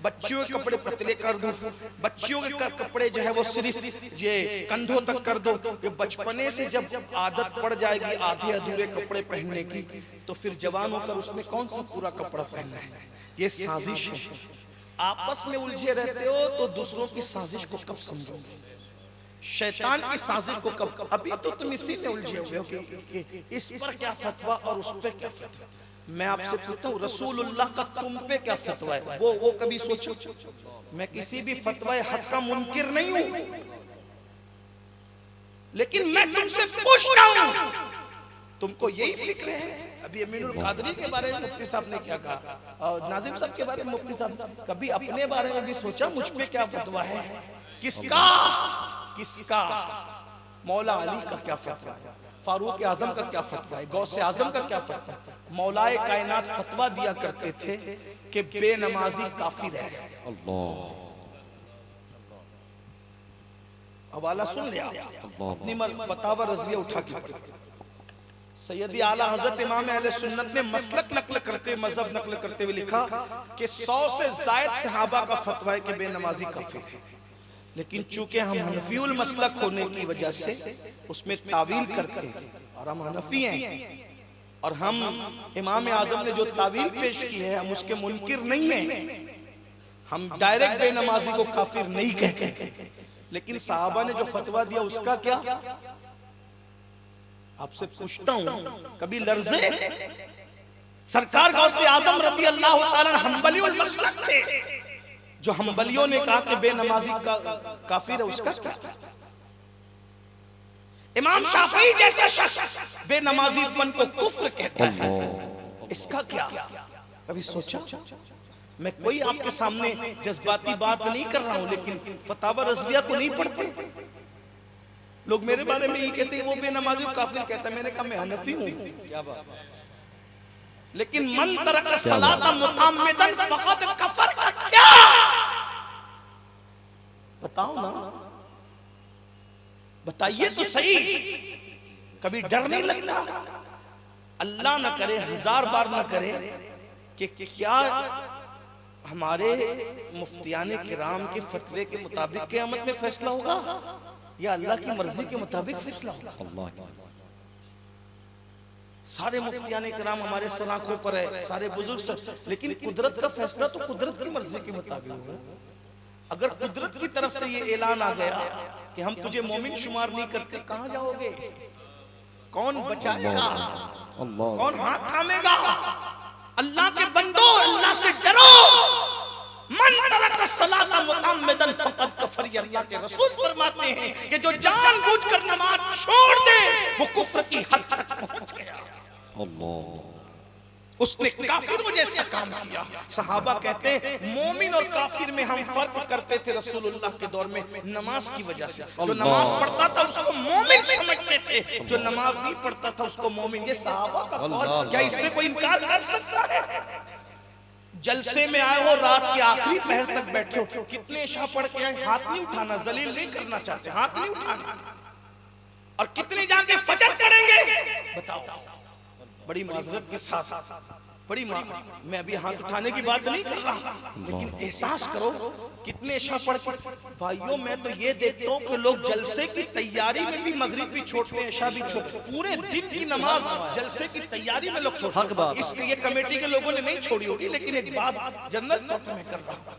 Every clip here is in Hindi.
बच्चियों के कपड़े पतले कर दो, बच्चियों के कपड़े जो है वो सिर्फ ये कंधों तक कर दो। ये बचपने से जब आदत पड़ जाएगी आधे अधूरे कपड़े पहनने की, तो फिर जवान होकर उसने कौन सा पूरा कपड़ा पहनना है। ये साजिश है। आपस में उलझे रहते हो तो दूसरों की साजिश को कब समझोगे, शैतान की साजिश को कब। अभी तो तुम इसी में उलझे हुए हो कि इस पर क्या फतवा और उस पर क्या फतवा। मैं आपसे पूछता हूँ रसूलुल्लाह का तुम पे क्या फतवा है, वो कभी सोचो। मैं किसी भी फतवा हक का मुनकिर नहीं हूं, लेकिन मैं तुमसे पूछता हूं तुमको यही फिक्र है। अभी अमीनुल कादरी के बारे में मुफ्ती साहब ने क्या कहा, और नाजिम साहब के बारे में मुफ्ती साहब, कभी अपने बारे में भी सोचा मुझ पे क्या फतवा है। किसका किसका मौला अली का क्या फतवा है, फारूक आजम का क्या फतवा है, गौसे आजम का क्या फतवा है। मौलाए कायनात फतवा दिया करते थे कि बेनमाजी काफिर है। अल्लाह, हवाला सुन लिया, अपनी फतावा रज़विया उठा के पढ़। सैयदी आला हजरत इमाम अहले सुन्नत ने मसलक नकल करते, मजहब नकल करते हुए लिखा कि 100 से जायद सहाबा का फतवा है कि बेनमाजी काफिर है। लेकिन चूंकि हम हनफीउल मसलक होने की वजह से उसमें तावील करते हैं, और हम हनफी हैं, और हम इमाम आजम ने जो तावील पेश की है हम उसके मुनकिर नहीं हैं। हम डायरेक्ट बेनमाजी को काफिर नहीं कहते, लेकिन साहबा ने जो फतवा दिया उसका क्या। आपसे पूछता हूं, कभी लर्जे सरकार गौसे आजम रज़ी अल्लाह ताला हम्बलीउल मसलक थे, जो हम्बलियों ने कहा कि बेनमाजी का काफिर है, उसका क्या। इमाम शाफी जैसा शख्स बेनमाजीपन को कुफ्र कहता है, इसका क्या। कभी सोचा। मैं कोई आपके सामने जज्बाती बात नहीं कर रहा हूं, लेकिन फतावा रज़विया को नहीं पढ़ते लोग मेरे बारे में ये कहते हैं वो बेनमाजी काफिर कहता है। मैंने कहा मैं हनफी हूं, क्या बात, लेकिन मन तरक सलाता मुतअम्मिदन फक़द कफर का क्या। बताओ ना, बताइए तो सही। कभी डर नहीं लगता। अल्लाह न करे, 1000 बार न करे कि क्या हमारे मुफ्तियाने किराम के फतवे के मुताबिक क़यामत में फैसला होगा या अल्लाह की मर्जी के मुताबिक फैसला होगा। सारे मुफ्तियाने किराम हमारे सर आंखों पर है, सारे बुजुर्ग सब, लेकिन कुदरत का फैसला तो कुदरत की मर्जी के मुताबिक होगा। अगर कुदरत की तरफ से ये ऐलान आ गया कि हम तुझे मोमिन शुमार नहीं करते, कहां जाओगे, कौन बचाएगा, कौन हाथ थामेगा। अल्लाह के बंदो, अल्लाह से डरो। मन तरक सलाता मुतअम्मिदन फक़द कफर, अल्लाह के रसूल फरमाते हैं कि जो जानबूझकर नमाज छोड़ दे वो कुफ्र की हद तक पहुंच गया। अल्लाह, उसने काफिरों जैसा काम किया। सहाबा कहते हैं मोमिन और काफिर में हम फर्क करते थे रसूलुल्लाह के दौर में नमाज की वजह से। जो नमाज पढ़ता था उसको मोमिन समझते थे, जो नमाज नहीं पढ़ता था उसको मोमिन। ये सहाबा का कौल, क्या इससे कोई इनकार कर सकता है। जलसे में आए हो, रात के आखिरी पहर तक बैठे हो, कितने इशा पढ़ के आए, हाथ नहीं उठाना, जलील नहीं करना चाहते, हाथ नहीं उठाना। और कितने जाके फजर पढ़ेंगे बताओ, बड़ी माजरत के साथ, बड़ी मैं अभी हाथ उठाने की बात नहीं कर रहा, लेकिन एहसास करो कितने इशा पढ़ के। भाइयों मैं तो ये देखता हूँ कि लोग जलसे की तैयारी में भी मगरिब भी छोड़ते हैं, इशा भी छोड़ते, पूरे दिन की नमाज जलसे की तैयारी में लोग छोड़ते हैं। इसलिए कमेटी के लोगों ने नहीं छोड़ी होगी, लेकिन एक बात जनरल तौर पर मैं कर रहा हूँ,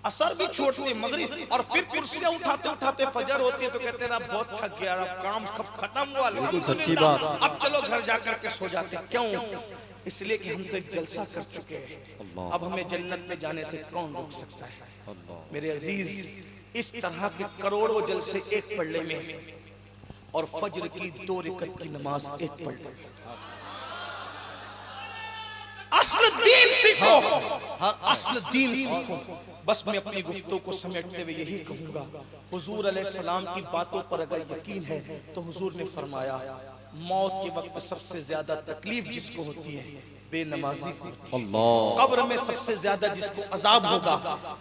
असर भी छोड़ते मगरिब, और फिर कुर्सियां उठाते उठाते फजर होती है तो कहते हैं अब बहुत थक गया, अब काम खत्म हुआ, सच्ची बात, अब चलो घर जाकर के सो जाते। क्यों? इसलिए कि हम तो एक जलसा कर चुके हैं, अब हमें जन्नत में जाने से कौन रोक सकता है। मेरे अजीज, इस तरह के करोड़ों जलसे एक पढ़ने में, और फजर की 2 रकात की नमाज एक पढ़ने में। अस्ल दीन सीखो, अस्ल दीन सीखो। बस मैं अपनी गुफ्तगू को समेटते हुए यही कहूंगा, हुजूर अलैहिस्सलाम की बातों पर अगर यकीन है तो हुजूर ने फरमाया मौत के वक्त सबसे ज्यादा तकलीफ जिसको होती है बेनमाजी को, कब्र में सबसे ज्यादा जिसको अजाब होगा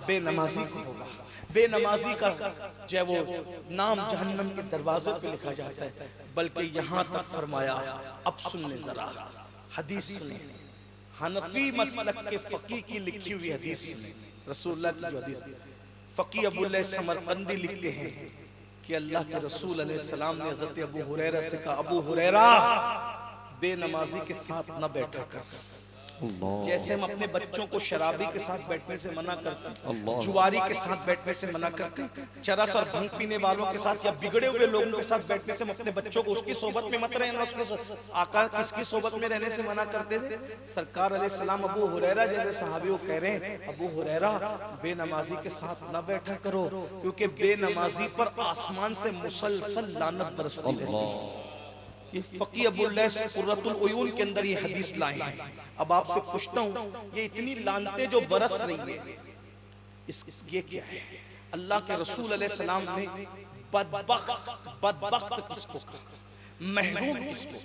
बेनमाजी को होगा। बेनमाजी का जो वो नाम जहन्नम के दरवाजे पे लिखा जाता है। बल्कि यहाँ तक फरमाया, अब सुनने जरा हदीस सुने, हनफी मसलक के फकीह की लिखी हुई हदीस सुने। रसूलुल्लाह की जो हदीस, फकी अबुल्लाह समरकंदी लिखते हैं कि अल्लाह के रसूल अलैहिस्सलाम ने हज़रत अबू हुरैरा से कहा, अबू हुरैरा बेनमाजी के साथ न बैठा कर। जैसे हम अपने बच्चों को शराबी के साथ बैठने से मना करते, जुआरी के साथ बैठने से मना करते, चरस और भंग पीने वालों के साथ या बिगड़े हुए लोगों के साथ बैठने से हम अपने बच्चों को उसकी सोबत में मत रहना, उसके आका किसकी सोबत में रहने से मना करते थे। सरकार अलैहिस्सलाम अबू हुरैरा जैसे सहाबी को कह रहे हैं, अबू हुरैरा बेनमाजी के साथ न बैठा करो, क्योंकि बेनमाजी पर आसमान से मुसलसल लानत बरसती रहती है। ये फकी अबुल्लाह कुर्रतुल उयून के अंदर ये हदीस लाए हैं। अब आपसे पूछता हूँ, ये इतनी लानतें जो बरस रही है, ये क्या है? अल्लाह के रसूल अलैहिस्सलाम ने बदबख्त किसको कहा, महरूम किसको?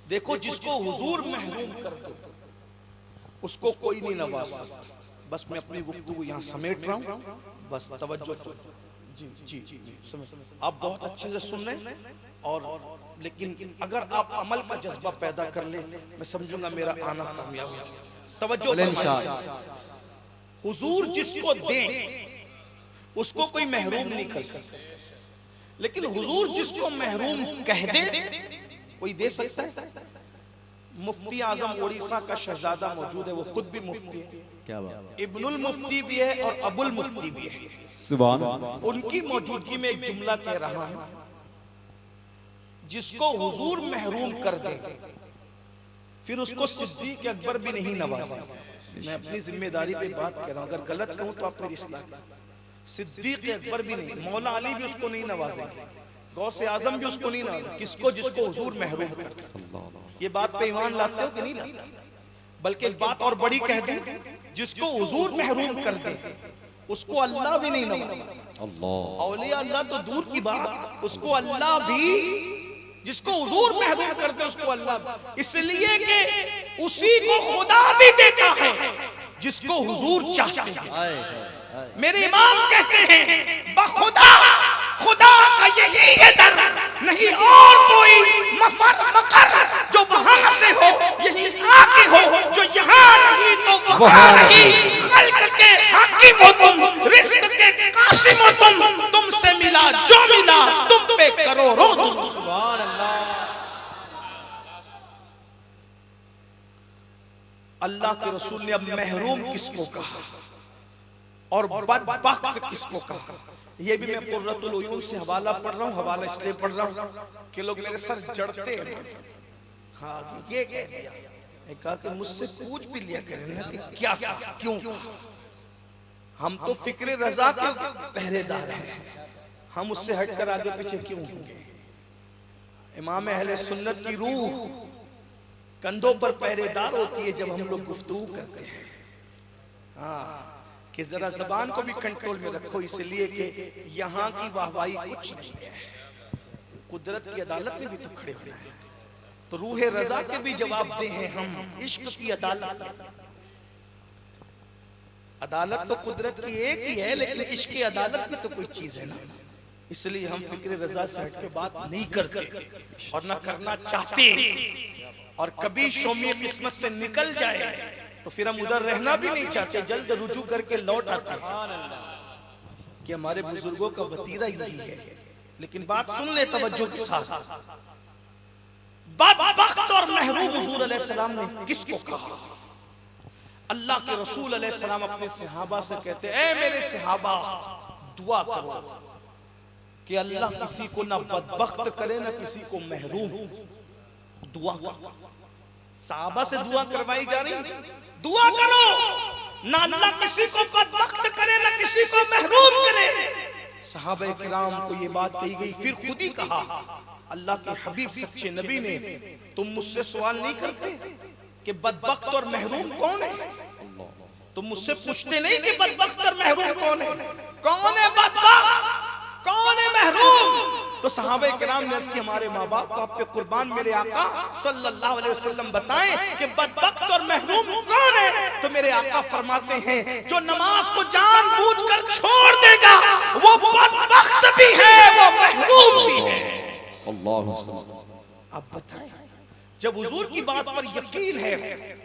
देखो, जिसको हुजूर महरूम कर दो उसको कोई नहीं नवाज सकता। बस मैं अपनी गुफ्तगू यहाँ समेट रहा हूँ, बस तवज्जो। जी जी जी, आप बहुत अच्छे से सुन रहे हैं, और लेकिन अगर आप अमल का जज्बा पैदा कर ले, मैं समझूंगा मेरा आना कामयाब हो। तवज्जो फरमाइए, हुजूर जिसको दें उसको कोई महरूम नहीं कर सकता, लेकिन हुजूर जिसको महरूम कह दे कोई दे सकता है। मुफ्ती आजम उड़ीसा का शहजादा मौजूद है, वो खुद भी मुफ्ती है, क्या बात, इब्नुल मुफ्ती भी है और अबुल मुफ्ती भी है, सुभान अल्लाह। उनकी मौजूदगी में एक जुमला कह रहा हूं, जिसको हुजूर महरूम कर दे फिर उसको सिद्दीक अकबर भी नहीं नवाजे। मैं अपनी जिम्मेदारी पे बात कर रहा हूं, अगर गलत कहूं तो आप मेरी इस्लाह करें। सिद्दीक अकबर भी नहीं, मौला अली भी उसको नहीं नवाजेंगे, गौसे आजम भी उसको नहीं नवाजेंगे। किसको? जिसको हुजूर महरूम कर दे। ये बात पे ईमान लाते हो कि नहीं लाते? बल्कि एक बात और बड़ी कह दूं, जिसको हुजूर महरूम कर दे उसको अल्लाह भी नहीं नवाजेगा। औलिया अल्लाह तो दूर की बात, उसको अल्लाह भी, जिसको हुजूर महरूम करते उसको अल्लाह, इसलिए कि उसी को खुदा भी देता है जिसको हुजूर चाहते हैं। मेरे इमाम कहते हैं, बखुदा खुदा का यही है दर, नहीं और कोई मफर मकर जो वहां से हो, यही आके हो जो यहाँ नहीं तो वहां नहीं। खल्क के हाकिम हो तुम, रिज़्क के कासिम हो तुम, तुमसे मिला जो मिला तुम पे करो रो तुम। सुभान अल्लाह। अल्लाह के रसूल ने अब महरूम किसको कहा और बदबख्त किसको कहा, ये भी मैं कुर्रतुल उयून से हवाला पढ़ रहा हूँ। हवाला इसलिए पढ़ रहा हूँ कि लोग मेरे सर जड़ते हैं। हाँ, ये कह दिया, कहा कि मुझसे पूछ भी लिया करें ना कि क्या क्यों। हम तो फिक्र रजा के पहरेदार हैं, हम उससे हटकर आगे पीछे क्यों होंगे। इमाम अहले सुन्नत की रूह कंधों पर पहरेदार होती है जब हम लोग गुफ्तगू करते हैं। हाँ, कि जरा जबान को भी कंट्रोल में रखो, इसलिए कि यहाँ की वाहवाही कुछ नहीं है, कुदरत की अदालत में भी तो खड़े होना है। तो रूह रजा के भी जवाब दे हैं हम, इश्क की अदालत। अदालत तो कुदरत की एक ही है, लेकिन इश्क की अदालत भी तो कोई चीज है ना, इसलिए हम फिक्र रजा से हट के बात नहीं करते और ना करना चाहते। और कभी शोमी किस्मत से निकल जाए तो फिर हम उधर रहना भी नहीं चाहते, जल्द रुजू करके लौट आते हैं कि हमारे बुजुर्गों का वतीरा यही है। लेकिन बात सुन ले तवज्जो के साथ, बदबख्त और महरूम हुजूर अलैहिस्सलाम ने किसको कहा? अल्लाह के रसूल अलैहिस्सलाम अपने सहाबा से कहते, ऐ मेरे सहाबा, दुआ करो कि अल्लाह किसी को ना बदबख्त करे ना किसी को महरूम। दुआ करो, सहाबा से दुआ करवाई जा रही, दुआ करो ना अल्लाह किसी को बदबख्त करे ना किसी को महरूम करे। सहाबा किराम को ये बात कही गई, फिर खुद ही कहा, अल्लाह के हबीब सच्चे नबी ने, तुम मुझसे सवाल नहीं करते कि बदबख्त और महरूम कौन है? तुम मुझसे पूछते नहीं कि बदबख्त और महरूम कौन है? कौन है बदबख्त, कौन है महरूम? तो सहाबा किराम ने इसके हमारे माँ बाप आप पे कुर्बान, मेरे आका सल्लल्लाहु अलैहि वसल्लम बताएं कि बदबख्त और महरूम कौन है? तो मेरे आका फरमाते हैं, जो नमाज को जानबूझकर छोड़ देगा वो बदबख्त भी है, वो महरूम भी है। अल्लाह, आप बताएं, जब हुजूर की बात पर यकीन है,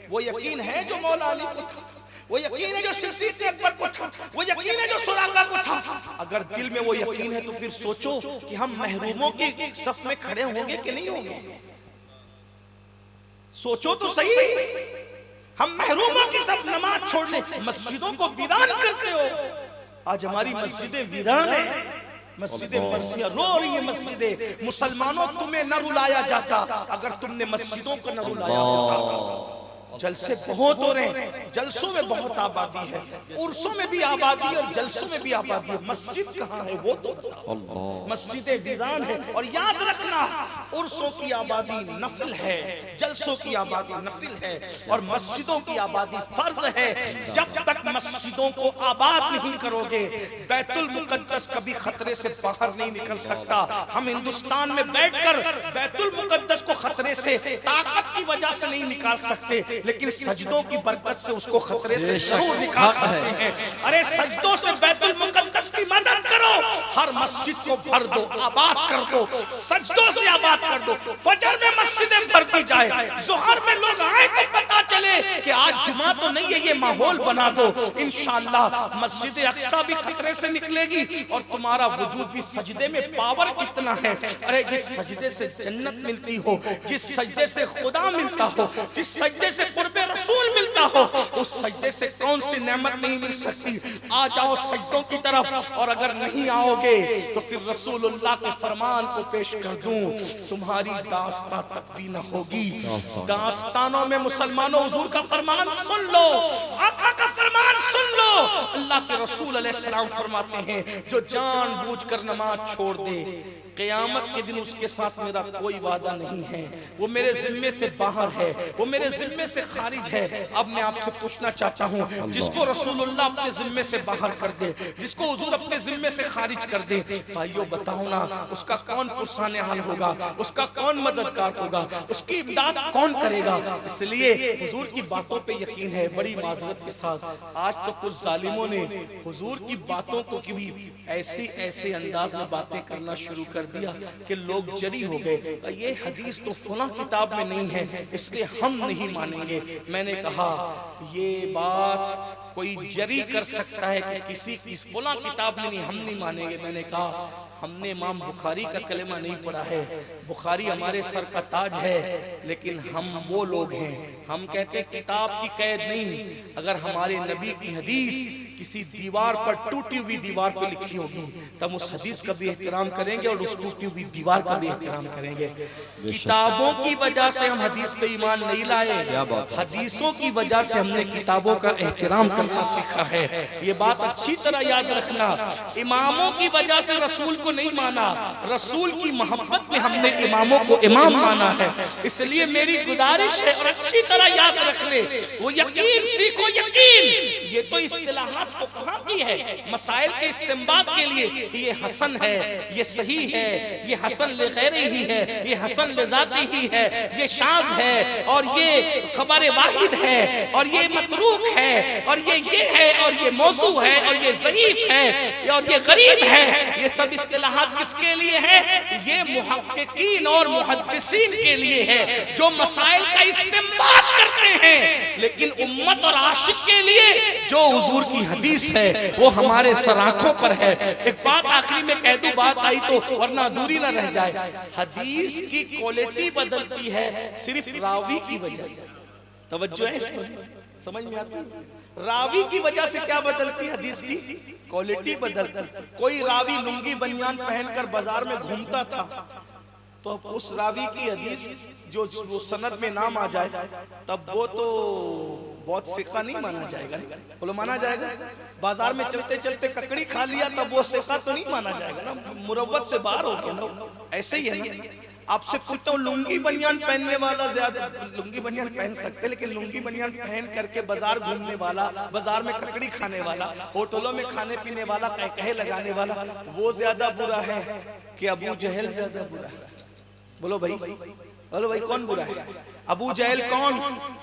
वो यकीन है जो मौला अली को था, वो यकीन है जो सिद्दीक़ अकबर को था, वो यकीन है जो सुराका को था। अगर दिल में वो यकीन है तो फिर सोचो कि हम महरूमों के सफ में खड़े होंगे कि नहीं होंगे। सोचो तो सही, हम महरूमों की सफ नमाज छोड़ ले, मस्जिदों को वीरान करते हो। आज हमारी मस्जिदें वीरान है, मस्जिदें मर्सिया रो रही है मस्जिदें। मुसलमानों तुम्हें न रुलाया जाता अगर तुमने मस्जिदों को न रुलाया होता। जलसे बहुत हो रहे हैं, जलसों में बहुत आबादी है, उर्सों में भी आबादी है और जलसों में भी आबादी है। मस्जिद कहाँ है वो तो बताओ। मस्जिदें वीरान है। और याद रखना, उर्सों की आबादी नफिल है, जलसों की आबादी नफिल है और मस्जिदों की आबादी फर्ज है। जब तक मस्जिदों को आबाद नहीं करोगे, बैतुल मुकद्दस कभी खतरे से बाहर नहीं निकल सकता। हम हिंदुस्तान में बैठकर बैतुल मुकद्दस को खतरे से ताकत की वजह से नहीं निकाल सकते, लेकिन सजदों की बरकत से उसको खतरे से जरूर निकाल सकते हैं। अरे सजदों से बैतुल मुकद्दस की मदद करो, हर मस्जिद को भर दो, आबाद कर दो, सजदों से आबाद कर दो। फजर में मस्जिदें भर दी जाए, ज़ोहर में लोग आए तो पता चले कि आज जुमा तो नहीं है, ये माहौल बना दो। इंशाअल्लाह मस्जिद अक्सा भी खतरे से निकलेगी और तुम्हारा वजूद भी। सजदे में पावर कितना है। अरे जिस सजदे से जन्नत मिलती हो, जिस सजदे से खुदा मिलता हो, जिस सजदे से कुर्बे रसूल मिलता हो, उस सजदे से कौन सी नेमत नहीं मिल सकती। आ जाओ सजदों की तरफ, और अगर नहीं आओगे तो फिर रसूलुल्लाह के फरमान को पेश कर दूं, तुम्हारी दास्तां तक भी न होगी। दास्तानों में मुसलमानों हुजूर का फरमान सुन लो, आका का फरमान सुन लो। अल्लाह के रसूल अलैहिस्सलाम फरमाते हैं, जो जानबूझकर नमाज छोड़ दे, क़यामत के दिन उसके साथ मेरा कोई वादा नहीं है, वो मेरे जिम्मे से बाहर है, वो मेरे जिम्मे से खारिज है। अब मैं आपसे पूछना चाहता हूँ, जिसको रसूलुल्लाह अपने जिम्मे से बाहर कर दे, जिसको हुजूर अपने जिम्मे से खारिज कर दे, भाइयों बताओ ना, उसका कौन पुरसाने हाल होगा, उसका कौन मददगार होगा, उसकी इमदाद कौन करेगा। इसलिए हुजूर की बातों पे यकीन है। बड़ी माजरत के साथ आज तो कुछ जालिमों ने हुजूर की बातों को भी ऐसे अंदाज में बातें करना शुरू कर दिया कि लोग जरी हो गए। ये हदीस तो फला किताब में नहीं है, इसलिए हम नहीं मानेंगे। मैंने कहा ये बात कोई जरी कर सकता है कि किसी की फला किताब में नहीं, हम नहीं मानेंगे। मैंने कहा हमने इमाम बुखारी का कलेमा नहीं पढ़ा है, बुखारी हमारे सर का ताज है, लेकिन हम वो लोग हैं, हम कहते हैं किताब की कैद नहीं। अगर हमारे नबी की हदीस किसी दीवार पर, टूटी हुई दीवार पर लिखी होगी, तब उस हदीस का भी एहतराम करेंगे और उस टूटी हुई दीवार का भी एहतराम करेंगे। किताबों की वजह से हम हदीस पे ईमान नहीं लाए, हदीसों की वजह से हमने किताबों का एहतराम करना सीखा है। ये बात अच्छी तरह याद रखना। इमामों की वजह से रसूल को नहीं माना, रसूल की मोहब्बत में हमने इमामों को इमाम माना है। इसलिए मेरी गुजारिश है, और अच्छी तरह याद रख ले, वो यकीन सीखो। यकीन ये तो इस्तिलाहात फुक़हा की है, मसाइल के इस्तिंबात के लिए कि ये हसन है, ये सही है, ये हसन लिगैरी ही है, ये हसन लिज़ाती ही है, ये शाज़ है, और ये खबर वाहिद है, और ये मतरूक है, और ये है, और ये मौजू है, और ये ज़ईफ़ है, और ये गरीब है। ये सब इस्तिलाहात किसके लिए है? ये मुहक्किकीन और मुहद्दिसीन के लिए है, जो मसाइल का इस्तिंबात करते हैं। लेकिन उम्मत और आशिक के लिए जो हुजूर की हदीस है वो हमारे सराखों पर है। एक बात आखिरी में कह दूं, बात आई तो, वरना अधूरी ना रह जाए। हदीस की क्वालिटी बदलती है सिर्फ रावी की वजह से। तवज्जो है इसमें, समझ में आती है? रावी की वजह से क्या बदलती? हदीस की क्वालिटी बदलती। कोई रावी लुंगी बनियान पहनकर बाजार में घूमता था, तो उस रावी की हदीस जो वो सनद में नाम आ जाए, तब वो तो बहुत सिक्का नहीं माना जाएगा। बोलो माना जाएगा? बाजार में चलते चलते ककड़ी खा लिया, तब वो सिक्का तो नहीं माना जाएगा ना, मुरव्वत से बाहर हो गया ना। ऐसे ही है ना। आपसे पूछता हूँ, लुंगी बनियान पहनने वाला ज्यादा, लुंगी बनियान पहन सकते, लेकिन लुंगी बनियान पहन करके बाजार घूमने वाला, बाजार में ककड़ी खाने वाला, होटलों में खाने पीने वाला, कहे लगाने वाला, वो ज्यादा बुरा है कि अबू जहल ज्यादा बुरा है? बोलो भाई, बोलो भाई, कौन बुरा है? अबू जहल कौन?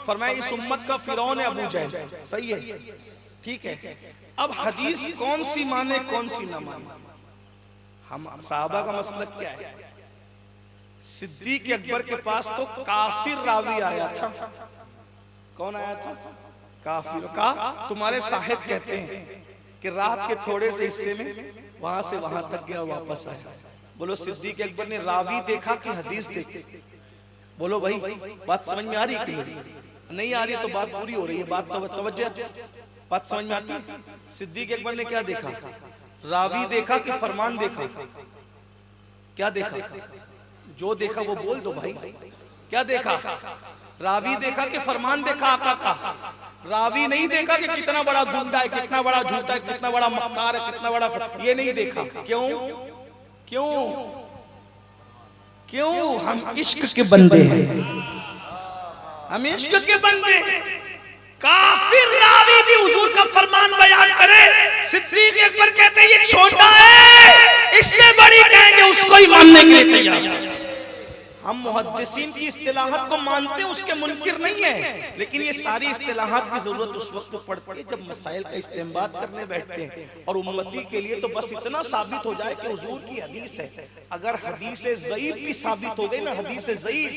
फरमाया इस उम्मत का फिरौन है अबू जहल। सही है, ठीक है। अब हदीस कौन सी माने कौन सी ना माने? हम साहबा का मसलक क्या है? सिद्दीक अकबर के पास तो काफिर रावी आया था। कौन आया था? काफिर का तुम्हारे साहिब कहते हैं कि रात के थोड़े से हिस्से में वहां से वहां तक गया, वापस आया। बोलो सिद्दीक अकबर ने रावी देखा कि हदीस देखी? बोलो भाई, बात समझ में आ रही है कि नहीं आ रही? तो बात पूरी हो रही है, बात तवज्जो, बात समझ में आती है? सिद्दीक अकबर ने क्या देखा? रावी देखा कि फरमान देखा? क्या देखा? जो देखा वो बोल दो भाई। क्या देखा? रावी देखा कि फरमान देखा आका का? रावी नहीं देखा कि कितना बड़ा गुंडा है, कितना बड़ा झूठा है, कितना बड़ा मक्कार है, कितना बड़ा, ये नहीं देखा। क्यों? क्यों? क्यों? हम इश्क के बंदे हैं, हम इश्क के बंदे हैं। काफिर रावी भी हुजूर का फरमान बयान करे, सिद्दीक अकबर कहते हैं ये छोटा है, इससे बड़ी कहेंगे उसको ही मानने के लिए तैयार। हम मुहद्दिसीन की इस्तिलाहात को मानते हैं, उसके मुनकिर नहीं है, लेकिन ये सारी इस्तिलाहात की जरूरत उस वक्त पड़ती है जब मसाइल का इस्तेमाल करने बैठते हैं। और उम्मती के लिए तो बस इतना साबित हो जाए कि हुजूर की हदीस है। अगर हदीस ज़ईफ भी साबित हो गई ना, हदीस ज़ईफ,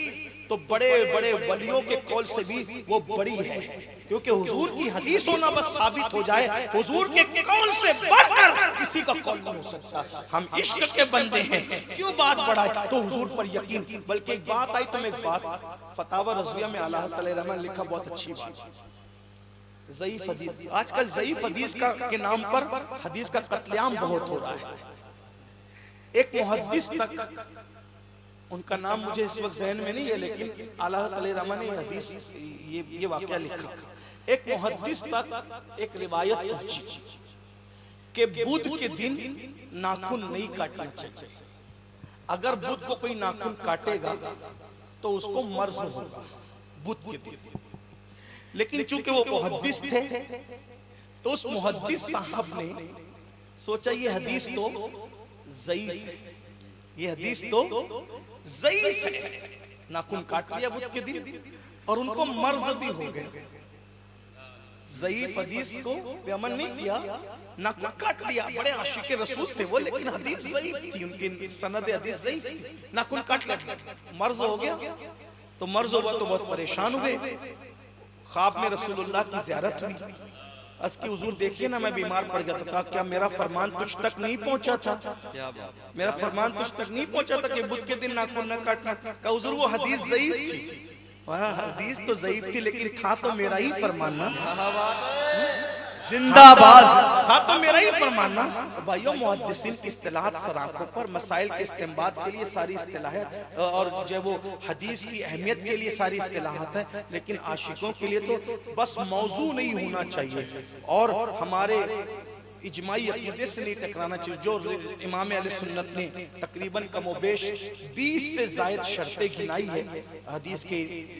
तो बड़े बड़े वलियों के कौल से भी वो बड़ी है, क्योंकि हुजूर की हदीस होना बस साबित हो जाए, हुजूर के कौल से बढ़कर किसी का कौल नहीं हो सकता। हम इश्क के बंदे हैं, क्यों बात बढ़ाए? तो हुजूर पर यकीन। बल्कि एक बात आई तो मैं एक बात, फतावा रज़विया में आला हज़रत रहमान लिखा, बहुत अच्छी बात, ज़ईफ हदीस। आजकल ज़ईफ हदीस के नाम पर हदीस का कत्लेआम बहुत हो रहा है। एक मुहद्दिस तक, उनका नाम मुझे इस वक्त ज़हन में नहीं है, लेकिन आला हज़रत रहमान ने हदीस ये वाकया लिखा। एक मुहद्दिस तक एक रिवायत पहुंची कि बुध के दिन नाखून नहीं काटना चाहिए। अगर बुध को कोई नाखून काटेगा तो उसको मर्ज होगा बुध के दिन। लेकिन चूंकि वो मुहद्दिस थे, तो उस मुहद्दिस साहब ने सोचा ये हदीस तो ज़ईफ है, ये हदीस तो ज़ईफ है। नाखून काट लिया बुध के दिन और उनको मर्ज भी हो गए। ज़ईफ हदीस को अमल नहीं किया, नाखून काट लिया। बड़े आशिक रसूल थे वो, लेकिन हदीस ज़ईफ थी, उनकी सनद हदीस ज़ईफ थी। नाखून काट लिया, मर्ज हो गया। तो मर्ज हुआ तो बहुत परेशान हुए। ख्वाब में रसूलुल्लाह की ज़ियारत हुई। अस्की हुजूर देखिए ना, मैं बीमार पड़ गया। तो कहा क्या मेरा फरमान तुझ तक नहीं पहुंचा था? मेरा फरमान तुझ तक नहीं पहुंचा था कि बुध के दिन नाखून न काटना? कहा हुजूर वो हदीस ज़ईफ थी। वहाँ हदीस तो ज़ईफ थी, लेकिन था तो मेरा ही फरमान ना, जिंदाबाद, था तो मेरा ही फरमान ना। भाइयों, मुहद्दिसीन की इस्तिलाहात सराखों पर, मसाइल के इस्तेमाल के लिए सारी इस्तिलाहात, और जो वो हदीस की अहमियत के लिए सारी इस्तिलाहात है, लेकिन आशिकों के लिए तो बस मौजू नहीं होना चाहिए और हमारे इजमाई अकीदे से नहीं टकराना चाहिए। जो इमाम अहले सुन्नत ने तकरीबन कमोबेश 20 से ज़ायद शर्तें गिनाई है हदीस के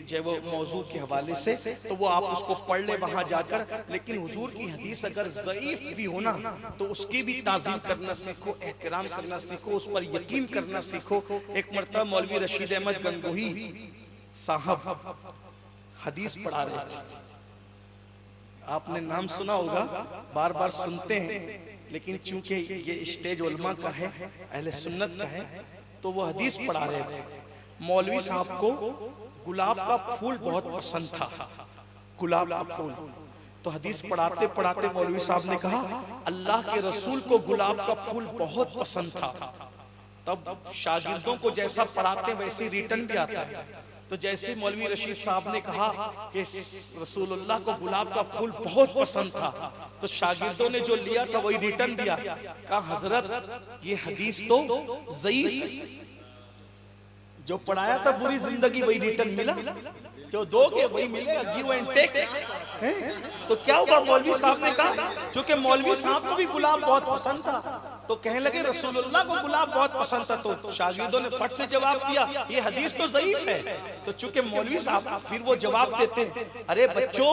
जो वो मौजू के हवाले से, तो वो आप उसको पढ़ ले वहाँ जाकर। लेकिन हुजूर की हदीस अगर ज़ईफ भी हो ना, तो उसकी भी ताज़ीम करना सीखो, एहतराम करना सीखो, उस पर यकीन करना सीखो। एक मरतबा मौलवी रशीद अहमद गंगोही साहब हदीस पढ़ा रहे थे। आपने नाम सुना होगा, बार बार सुनते हैं, लेकिन चूंकि ये स्टेज उलमा का है, अहले सुन्नत का है, तो वो हदीस पढ़ा रहे थे। मौलवी साहब को गुलाब का फूल बहुत पसंद था, गुलाब का फूल। तो हदीस पढ़ाते पढ़ाते मौलवी साहब ने कहा अल्लाह के रसूल को गुलाब का फूल बहुत पसंद था। तब शागिर्दों को जैसा पढ़ाते वैसे रिटर्न भी आता है। तो जैसे मौलवी रशीद साहब ने कहा कि रसूलुल्लाह को गुलाब का फूल बहुत पसंद था, तो शागिर्दों ने जो लिया था वही रिटर्न दिया। कहा हजरत ये हदीस तो ज़ईफ, जो पढ़ाया था पूरी जिंदगी वही रिटर्न मिला, जो दोगे वही मिलेगा, गिव एंड टेक। तो क्या होगा? मौलवी साहब ने कहा, क्योंकि मौलवी साहब को भी गुलाब बहुत पसंद था, तो कहने लगे रसूलुल्लाह को गुलाब बहुत पसंद था। तो शागिर्दों ने फट से जवाब दिया ये हदीस तो ज़ईफ है। तो चूंकि मौलवी साहब फिर वो जवाब देते, अरे बच्चों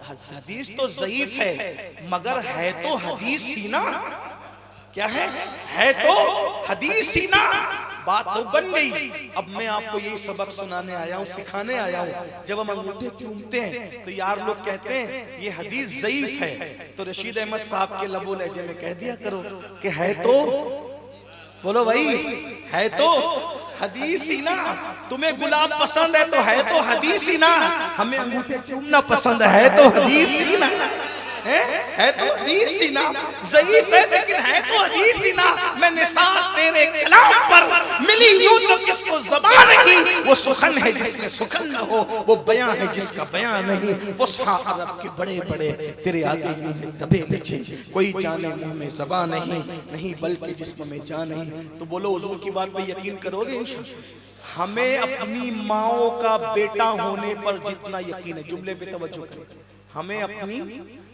हदीस तो ज़ईफ है, मगर है तो हदीस ही ना। क्या है तो हदीस ही ना। बात तो बन गई। अब मैं आपको यही सबक सुनाने आया हूँ, सिखाने आया हूँ। जब हम अंगूठे चूमते हैं तो यार लोग कहते हैं ये हदीस ज़ईफ है, तो रशीद अहमद साहब के लबो लहजे में कह दिया करो कि है तो, बोलो भाई, है तो हदीस ही ना। तुम्हें गुलाब पसंद है तो हदीस ही ना। हमें अंगूठे चूमना पसंद है तो हदीस ही ना। है तो हदीस ही ना। ज़ईफ है लेकिन है तो हदीस ही ना। मैं निसार तेरे कलाम पर मिली यूं तो किसको ज़बान नहीं। वो सुखन है जिसमें सुखन न हो, वो बयां है जिसका बयां नहीं। फुसहा अरब के बड़े बड़े तेरे आगे यूं दबे नचे। कोई जाने मुंह में ज़बान नहीं बल्कि जिस्म में जान नहीं। तो बोलो हुजूर की बात पे यकीन करोगे इंशाअल्लाह। हमें अपनी माओ का बेटा होने पर जितना यकीन है, जुमले पे तवज्जो करें, हमें अपनी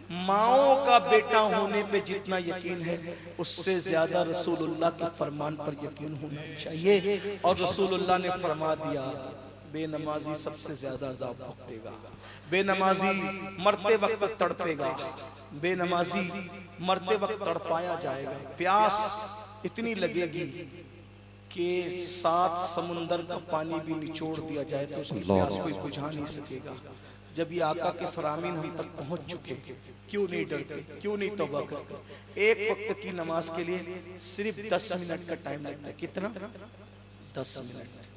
माओ का बेटा होने पे जितना यकीन है उससे ज्यादा रसूलुल्लाह के फरमान पर यकीन होना चाहिए। और रसूलुल्लाह ने फरमा दिया, बेनमाजी सबसे ज्यादा अज़ाब भुगतेगा, बेनमाजी मरते वक्त तड़पेगा, बेनमाजी मरते वक्त तड़पाया जाएगा। प्यास इतनी लगेगी कि 7 समुंदर का पानी भी निचोड़ दिया जाए तो उसकी प्यास कोई बुझा नहीं सकेगा। जब ये आका के फरामीन हम तक पहुंच चुके, क्यों नहीं डरते, क्यों नहीं तौबा करते? एक वक्त की नमाज के लिए सिर्फ 10 मिनट का टाइम लगता है। कितना? 10 मिनट।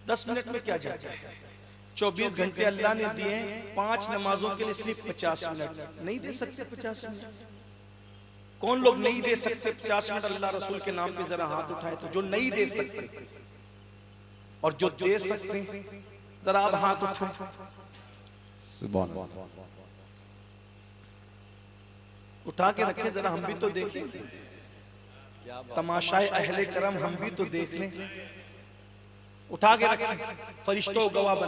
10 मिनट में क्या जाता है? 24 घंटे अल्लाह ने दिए, 5 नमाजों के लिए सिर्फ 50 मिनट। नहीं दे सकते 50 मिनट? कौन लोग नहीं दे सकते 50 मिनट अल्लाह रसूल के नाम पे? जरा हाथ उठाए तो जो नहीं दे सकते, और जो दे सकते जरा आप हाथ उठाए। उठा के रखे, जरा हम भी तो देखें तमाशाए अहले करम, हम भी तो देख लें। उठा के रखें, फरिश्तों गवाह बन